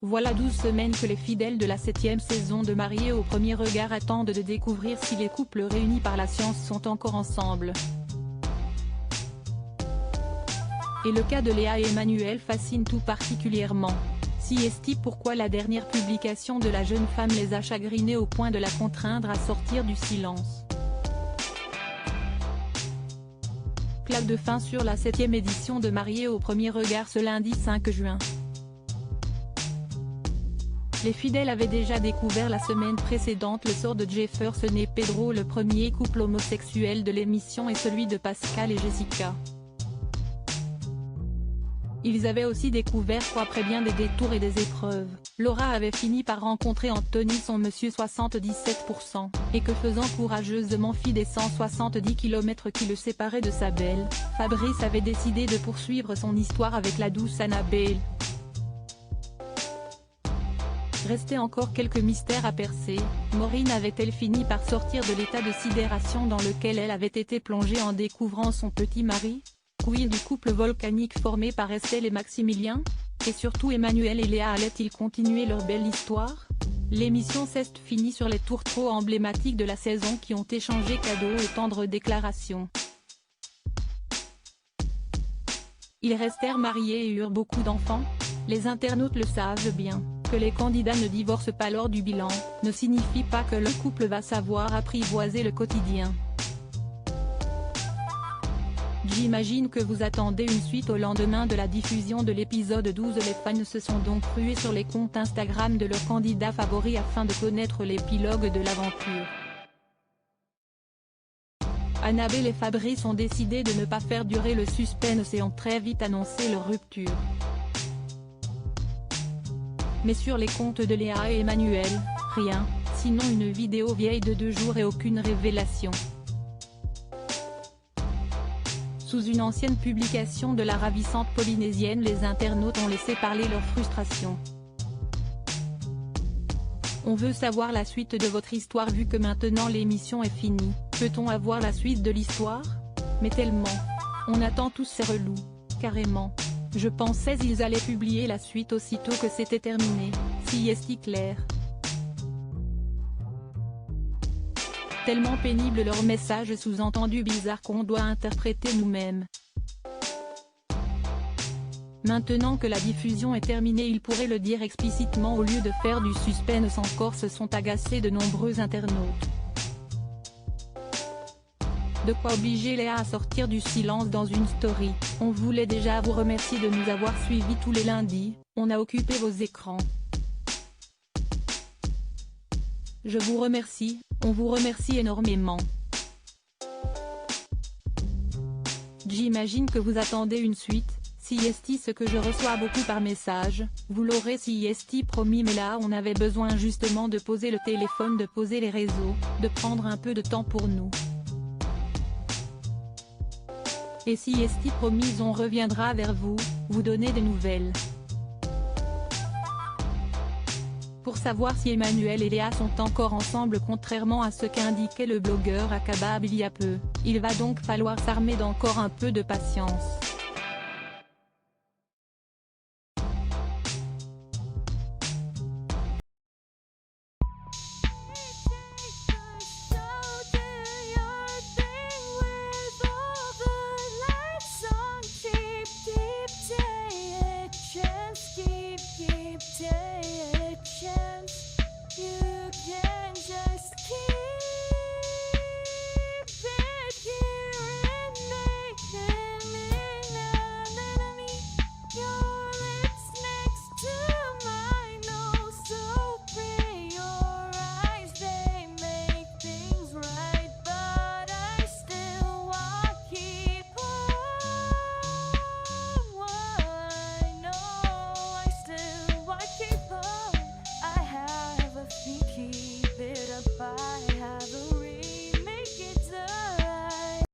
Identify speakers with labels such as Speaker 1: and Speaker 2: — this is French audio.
Speaker 1: Voilà 12 semaines que les fidèles de la 7e saison de Mariés au premier regard attendent de découvrir si les couples réunis par la science sont encore ensemble. Et le cas de Léa et Emmanuel fascine tout particulièrement. Si pourquoi la dernière publication de la jeune femme les a chagrinés au point de la contraindre à sortir du silence. Claque de fin sur la 7e édition de Mariés au premier regard ce lundi 5 juin. Les fidèles avaient déjà découvert la semaine précédente le sort de Jefferson et Pedro, le premier couple homosexuel de l'émission, et celui de Pascal et Jessica. Ils avaient aussi découvert qu'après bien des détours et des épreuves, Laura avait fini par rencontrer Anthony, son monsieur 77%, et que faisant courageusement fi des 170 km qui le séparaient de sa belle, Fabrice avait décidé de poursuivre son histoire avec la douce Annabelle. Restait encore quelques mystères à percer. Maureen avait-elle fini par sortir de l'état de sidération dans lequel elle avait été plongée en découvrant son petit mari? Quid du couple volcanique formé par Estelle et Maximilien? Et surtout Emmanuel et Léa allaient-ils continuer leur belle histoire? L'émission s'est finie sur les tours trop emblématiques de la saison qui ont échangé cadeaux et tendres déclarations. Ils restèrent mariés et eurent beaucoup d'enfants? Les internautes le savent bien. Que les candidats ne divorcent pas lors du bilan, ne signifie pas que le couple va savoir apprivoiser le quotidien. J'imagine que vous attendez une suite au lendemain de la diffusion de l'épisode 12. Les fans se sont donc rués sur les comptes Instagram de leurs candidats favoris afin de connaître l'épilogue de l'aventure. Annabelle et Fabrice ont décidé de ne pas faire durer le suspense et ont très vite annoncé leur rupture. Mais sur les comptes de Léa et Emmanuel, rien, sinon une vidéo vieille de 2 jours et aucune révélation. Sous une ancienne publication de la ravissante polynésienne, les internautes ont laissé parler leur frustration. On veut savoir la suite de votre histoire vu que maintenant l'émission est finie. Peut-on avoir la suite de l'histoire? Mais tellement. On attend tous ces relous, carrément. Je pensais ils allaient publier la suite aussitôt que c'était terminé, si est clair. Tellement pénible leur message sous-entendu bizarre qu'on doit interpréter nous-mêmes. Maintenant que la diffusion est terminée, ils pourraient le dire explicitement au lieu de faire du suspense encore, se sont agacés de nombreux internautes. De quoi obliger Léa à sortir du silence dans une story. On voulait déjà vous remercier de nous avoir suivis tous les lundis, on a occupé vos écrans. Je vous remercie, on vous remercie énormément. J'imagine que vous attendez une suite, si ce que je reçois beaucoup par message, vous l'aurez si promis, mais là on avait besoin justement de poser le téléphone, de poser les réseaux, de prendre un peu de temps pour nous. Et si promise, on reviendra vers vous, vous donner des nouvelles. Pour savoir si Emmanuel et Léa sont encore ensemble contrairement à ce qu'indiquait le blogueur Akabab il y a peu, il va donc falloir s'armer d'encore un peu de patience.